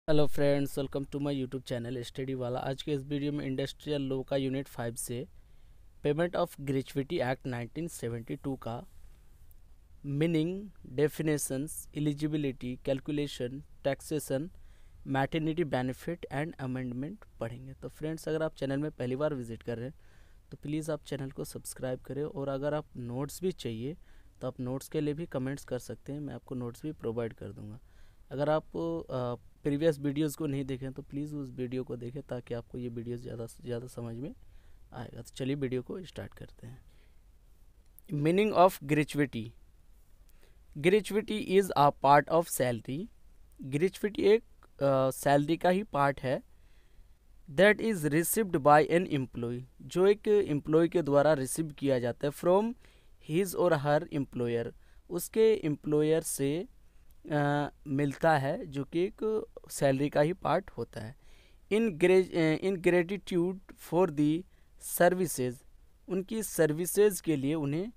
Hello friends, welcome to my YouTube channel study वाला। आज के इस वीडियो में इंडस्ट्रियल लॉ का यूनिट 5 से पेमेंट ऑफ ग्रेच्युटी एक्ट 1972 का meaning, definitions, eligibility, calculation, taxation, maternity benefit and amendment पढ़ेंगे। तो फ्रेंड्स, अगर आप चैनल में पहली बार विजिट कर रहे हैं तो प्लीज़ आप चैनल को सब्सक्राइब करें, और अगर आप नोट्स भी चाहिए तो आप नोट्स के लिए भी कमेंट्स कर सकते हैं, मैं आपको नोट्स भी प्रोवाइड कर दूँगा। अगर आप प्रीवियस वीडियोस को नहीं देखें तो प्लीज़ उस वीडियो को देखें ताकि आपको ये वीडियोस ज़्यादा से ज़्यादा समझ में आएगा। तो चलिए वीडियो को स्टार्ट करते हैं। Meaning of gratuity. Gratuity is a part of salary. Gratuity एक सैलरी का ही पार्ट है that is received by an employee, जो एक एम्प्लॉय के द्वारा रिसीव किया जाता है फ्रॉम हिज और हर एम्प्लॉयर, उसके एम्प्लॉयर से मिलता है, जो कि एक सैलरी का ही पार्ट होता है। In gratitude for the services, उनकी सर्विसेज के लिए उन्हें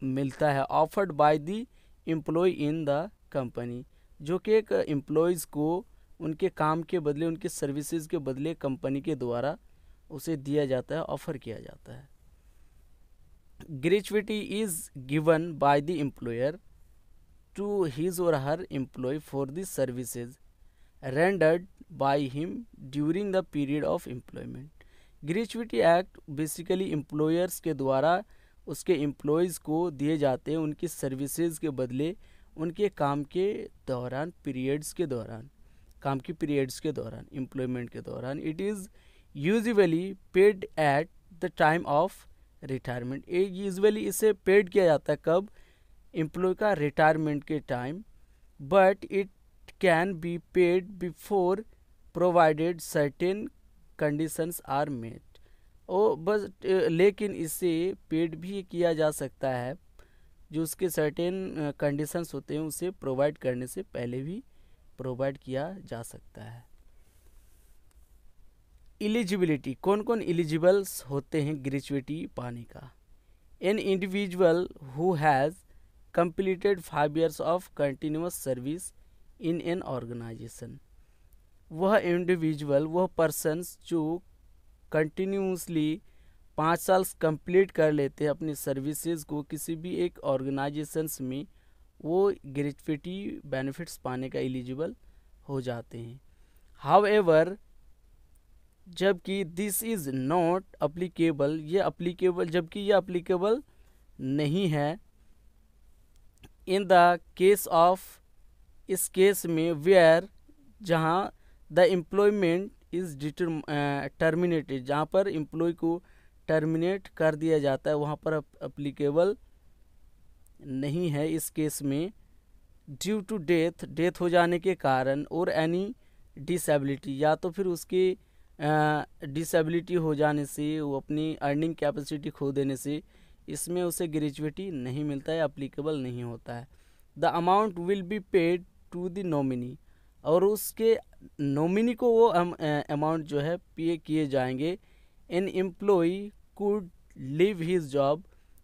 मिलता है। Offered by the employee in the company, जो कि एक एम्प्लॉयज़ को उनके काम के बदले, उनके सर्विसेज के बदले कंपनी के द्वारा उसे दिया जाता है, ऑफर किया जाता है। Gratuity is given by the employer to his or her employee for the services rendered by him during the period of employment. Gratuity act basically employers के द्वारा उसके एम्प्लॉयज़ को दिए जाते हैं उनकी सर्विसेज के बदले, उनके काम के दौरान, पीरियड्स के दौरान, काम की पीरियड्स के दौरान, एम्प्लॉयमेंट के दौरान। It is usually paid at the time of retirement. Usually इसे पेड किया जाता है कब? एम्प्लॉय का रिटायरमेंट के time. But it can be paid before provided certain conditions are met. ओ बस लेकिन इसे पेड भी किया जा सकता है, जो उसके सर्टेन कंडीशंस होते हैं उसे प्रोवाइड करने से पहले भी प्रोवाइड किया जा सकता है। एलिजिबिलिटी, कौन कौन एलिजिबल्स होते हैं ग्रेच्युटी पाने का? An individual who has completed 5 years of continuous service in an organization। वह इंडिविजुअल, वह पर्सन्स जो कंटिन्यूसली 5 साल कंप्लीट कर लेते हैं अपनी सर्विसेज को किसी भी एक ऑर्गेनाइजेशंस में, वो ग्रेच्युटी बेनिफिट्स पाने का एलिजिबल हो जाते हैं। हाउएवर, जबकि दिस इज़ नॉट अप्लीकेबल, जबकि ये अप्लीकेबल नहीं है इन द केस ऑफ, इस केस में, वेयर, जहाँ द एम्प्लॉयमेंट इज़ टर्मिनेटेड, जहाँ पर एम्प्लॉय को टर्मिनेट कर दिया जाता है, वहाँ पर अप्लीकेबल नहीं है इस केस में। ड्यू टू डेथ, डेथ हो जाने के कारण, और एनी डिसेबिलिटी, या तो फिर उसकी डिसेबिलिटी हो जाने से, वो अपनी अर्निंग कैपेसिटी खो देने से, इसमें उसे ग्रेच्युटी नहीं मिलता है, अप्लीकेबल नहीं होता है। The amount will be paid to the nominee, और उसके नॉमिनी को वो अमाउंट जो है पे किए जाएंगे। An employee could leave his job,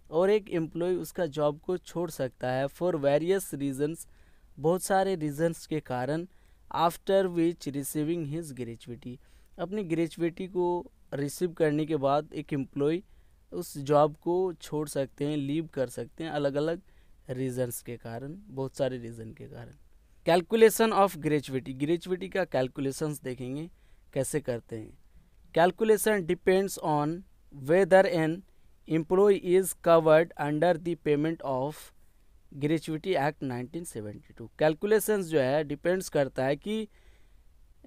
और एक एम्प्लॉय उसका जॉब को छोड़ सकता है, फॉर वेरियस रीजन्स, बहुत सारे रीजन्स के कारण, after which receiving his gratuity, अपनी ग्रेच्युटी को रिसीव करने के बाद एक एम्प्लॉय उस जॉब को छोड़ सकते हैं, लीव कर सकते हैं, अलग अलग रीजन्स के कारण, बहुत सारे रीज़न के कारण। कैलकुलेशन ऑफ ग्रेच्युटी, ग्रेच्युटी का कैलकुलेशंस देखेंगे कैसे करते हैं। Calculation depends on whether an employee is covered under the payment of gratuity act 1972। Calculations जो है डिपेंड्स करता है कि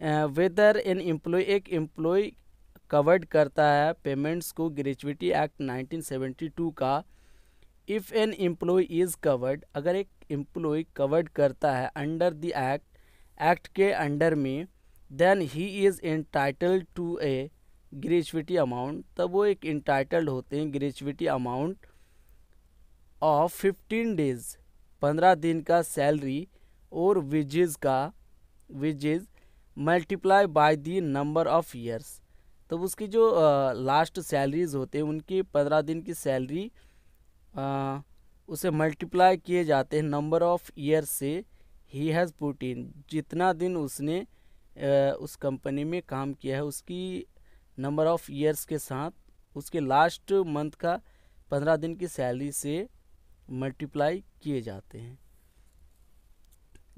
वेदर एन एम्प्लॉय, एक एम्प्लॉय कवर्ड करता है पेमेंट्स को ग्रेच्युटी एक्ट 1972 का। If an employee is covered, अगर एक एम्प्लॉय कवर्ड करता है अंडर द एक्ट, एक्ट के अंडर में, then he is entitled to a gratuity amount, तब वो एक एंटाइटल्ड होते हैं ग्रेच्युटी अमाउंट ऑफ 15 डेज, 15 दिन का सैलरी, और wages multiply by the number of years. तो उसकी जो लास्ट सैलरीज होते हैं, उनकी 15 दिन की सैलरी उसे मल्टीप्लाई किए जाते हैं नंबर ऑफ ईयर से ही हैज़ पुट इन, जितना दिन उसने उस कंपनी में काम किया है उसकी नंबर ऑफ ईयर्स के साथ उसके लास्ट मंथ का 15 दिन की सैलरी से मल्टीप्लाई किए जाते हैं।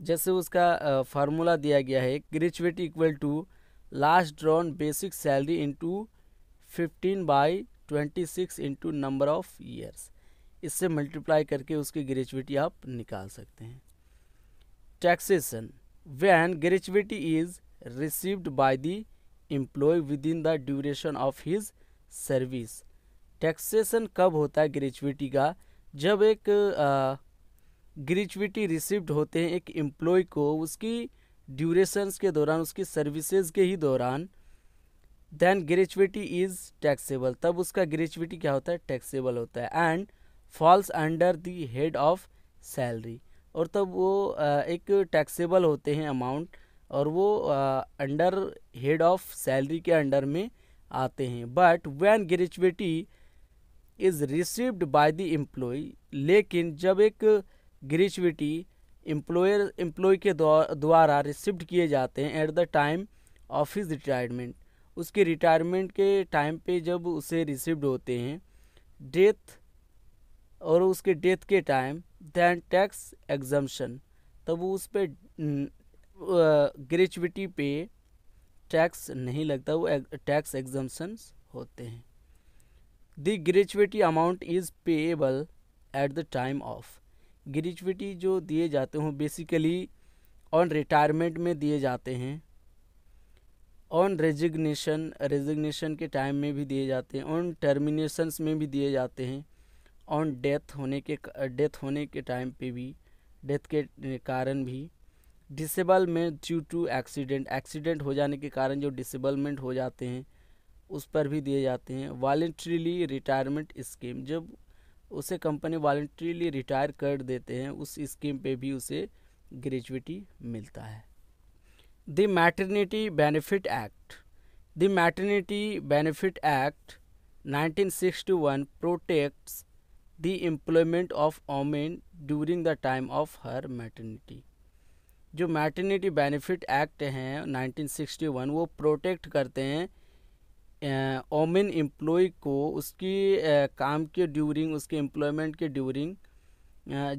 जैसे उसका फार्मूला दिया गया है, gratuity equal to last drawn basic salary into 15/26 into number of years. इससे मल्टीप्लाई करके उसकी ग्रेजुएटी आप निकाल सकते हैं। Taxation, when gratuity is received by the employee within the duration of his service. Taxation कब होता है ग्रेजुएटी का? जब एक ग्रेजुएटी रिसीव्ड होते हैं एक एम्प्लॉय को उसकी ड्यूरेशंस के दौरान, उसकी सर्विसेज के ही दौरान, देन ग्रेजुएटी इज टैक्सेबल, तब उसका ग्रेजुएटी क्या होता है? टैक्सेबल होता है। And falls under the head of salary, और तब वो एक टैक्सेबल होते हैं अमाउंट, और वो अंडर हेड ऑफ सैलरी के अंडर में आते हैं। But when gratuity is received by the employee, लेकिन जब एक ग्रेजुएटी एम्प्लॉय के द्वारा रिसीव्ड किए जाते हैं eight the time of his retirement, उसके रिटायरमेंट के टाइम पे जब उसे रिसीव्ड होते हैं, डेथ और उसके डेथ के टाइम, दैन टैक्स एग्जम्पशन, तब वो उस पर ग्रेजुएटी पे टैक्स नहीं लगता, वो टैक्स एग्जम्पशंस होते हैं। The gratuity amount is payable eight the time of, gratuity जो दिए जाते हैं बेसिकली ऑन रिटायरमेंट में दिए जाते हैं, ऑन रेजिग्नेशन के टाइम में भी दिए जाते हैं, ऑन टर्मिनेशंस में भी दिए जाते हैं, ऑन डेथ होने के टाइम पे भी, डेथ के कारण भी, डिसेबल में ड्यू टू एक्सीडेंट हो जाने के कारण जो डिसेबलमेंट हो जाते हैं उस पर भी दिए जाते हैं। वॉलंटरीली रिटायरमेंट स्कीम, जब उसे कंपनी वॉलंटरीली रिटायर कर देते हैं उस स्कीम पे भी उसे ग्रेजुएटी मिलता है। The maternity benefit act, the maternity benefit act 1961 protects the employment of women during the time of her maternity. जो मैटरनिटी बेनिफिट एक्ट हैं 1961 वो प्रोटेक्ट करते हैं वोमेन एम्प्लॉय को उसकी काम के ड्यूरिंग, उसके एम्प्लॉयमेंट के ड्यूरिंग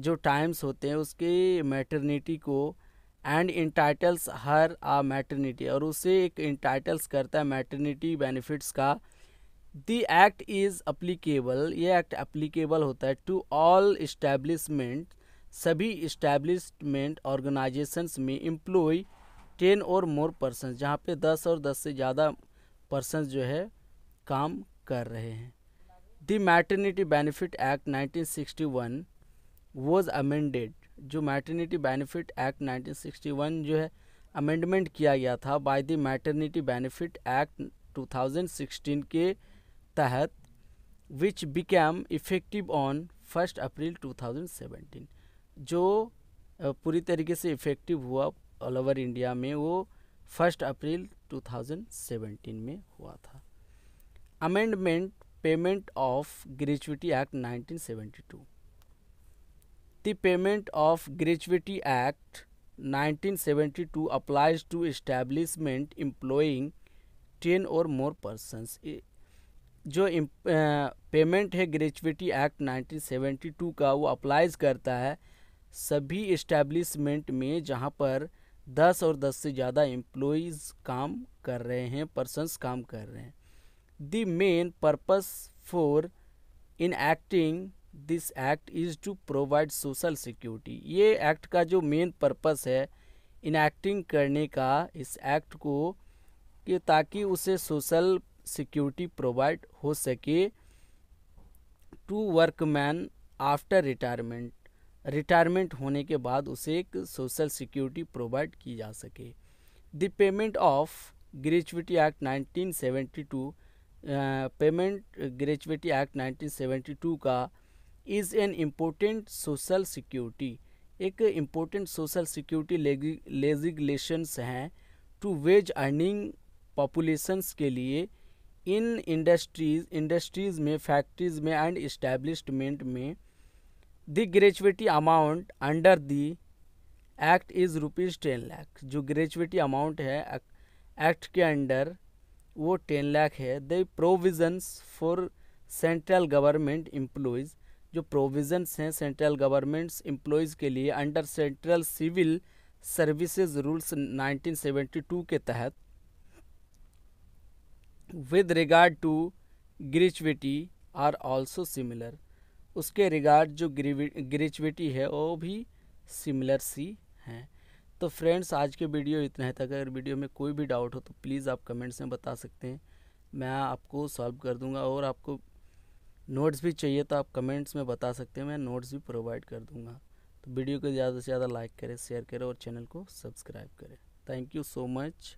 जो टाइम्स होते हैं उसके मैटरनिटी को, एंड इंटाइटल्स हर आ मैटरनिटी, और उसे एक इंटाइटल्स करता है मैटरनिटी बेनिफिट्स का। द एक्ट इज़ अप्लीकेबल, ये एक्ट अप्लीकेबल होता है टू ऑल इस्टेब्लिशमेंट, सभी इस्टेब्लिशमेंट ऑर्गेनाइजेशंस में एम्प्लॉय 10 और मोर पर्सन, जहाँ पे 10 और 10 से ज़्यादा पर्सन जो है काम कर रहे हैं। The maternity benefit act 1961 was amended, जो मैटरनिटी बेनिफिट एक्ट 1961 जो है अमेंडमेंट किया गया था by the maternity benefit act 2016 के तहत, विच बिकेम इफेक्टिव ऑन 1 अप्रैल 2017, जो पूरी तरीके से इफेक्टिव हुआ ऑल ओवर इंडिया में, वो 1 अप्रैल 2017 में हुआ था। Amendment payment of gratuity act 1972, the payment of gratuity act 1972 applies to establishment employing 10 or more persons. जो पेमेंट है ग्रेजुएटी एक्ट 1972 का, वो अप्लाइज करता है सभी इस्टेब्लिशमेंट में जहाँ पर 10 और 10 से ज़्यादा एम्प्लॉइज़ काम कर रहे हैं, पर्सन्स काम कर रहे हैं। The main purpose for enacting this act is to provide social security, ये एक्ट का जो मेन पर्पस है इन एक्टिंग करने का इस एक्ट को, कि ताकि उसे सोशल सिक्योरिटी प्रोवाइड हो सके to workman after retirement, retirement होने के बाद उसे एक सोशल सिक्योरिटी प्रोवाइड की जा सके। The payment of gratuity act 1972, payment gratuity act 1972 का is an important social security, एक इम्पोर्टेंट सोशल सिक्योरिटी लेजिस्लेशंस हैं टू वेज अर्निंग पॉपुलेशंस के लिए इन इंडस्ट्रीज़ में, फैक्ट्रीज़ में एंड इस्टेब्लिशमेंट में। The gratuity amount under the act is ₹10 lakh. जो gratuity amount है एक्ट के अंडर वो 10 लाख है। The provisions for central government employees, जो प्रोविजंस हैं सेंट्रल गवर्नमेंट्स एम्प्लॉयज़ के लिए under central civil services rules 1972 के तहत, with regard to gratuity are also similar. उसके रिगार्ड जो ग्रेजुएटी है वो भी सिमिलर सी हैं। तो फ्रेंड्स आज के वीडियो इतना है। अगर वीडियो में कोई भी डाउट हो तो प्लीज़ आप कमेंट्स में बता सकते हैं, मैं आपको सॉल्व कर दूंगा। और आपको नोट्स भी चाहिए तो आप कमेंट्स में बता सकते हैं, मैं नोट्स भी प्रोवाइड कर दूंगा। तो वीडियो को ज़्यादा से ज़्यादा लाइक करें, शेयर करें और चैनल को सब्सक्राइब करें। Thank you so much.